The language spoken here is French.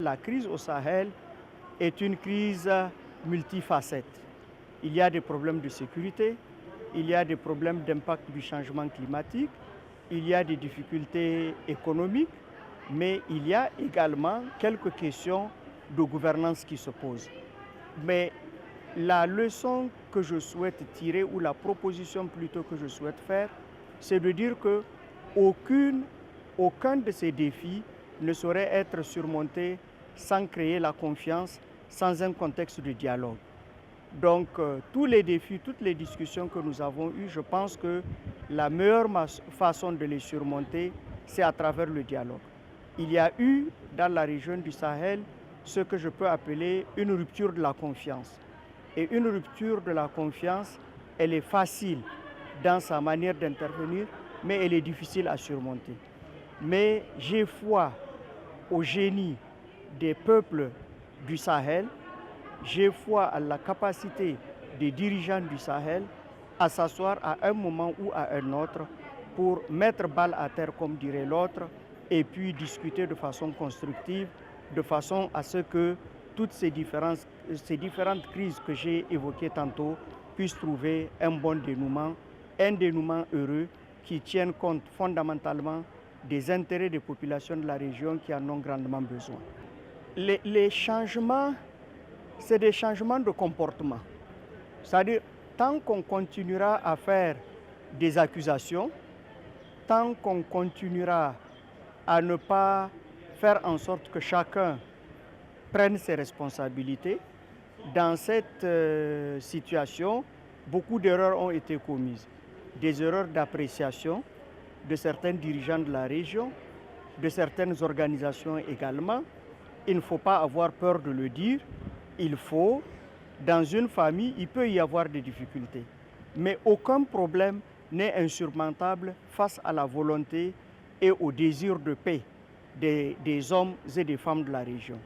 la crise au Sahel est une crise multifacette. Il y a des problèmes de sécurité, il y a des problèmes d'impact du changement climatique, il y a des difficultés économiques, mais il y a également quelques questions de gouvernance qui se posent. Mais la leçon que je souhaite tirer, ou la proposition plutôt que je souhaite faire, c'est de dire que aucun de ces défis ne saurait être surmonté sans créer la confiance, sans un contexte de dialogue. Donc tous les défis, toutes les discussions que nous avons eues, je pense que la meilleure façon de les surmonter, c'est à travers le dialogue. Il y a eu dans la région du Sahel ce que je peux appeler une rupture de la confiance. Et une rupture de la confiance, elle est facile dans sa manière d'intervenir, mais elle est difficile à surmonter. Mais j'ai foi au génie des peuples du Sahel, j'ai foi à la capacité des dirigeants du Sahel à s'asseoir à un moment ou à un autre pour mettre balle à terre, comme dirait l'autre, et puis discuter de façon constructive, de façon à ce que toutes ces différentes crises que j'ai évoquées tantôt puissent trouver un bon dénouement, un dénouement heureux qui tienne compte fondamentalement des intérêts des populations de la région qui en ont grandement besoin. Les changements, c'est des changements de comportement. C'est-à-dire, tant qu'on continuera à faire des accusations, tant qu'on continuera à ne pas faire en sorte que chacun prenne ses responsabilités, dans cette situation, beaucoup d'erreurs ont été commises. Des erreurs d'appréciation de certains dirigeants de la région, de certaines organisations également. Il ne faut pas avoir peur de le dire. Dans une famille, il peut y avoir des difficultés. Mais aucun problème n'est insurmontable face à la volonté et au désir de paix des hommes et des femmes de la région.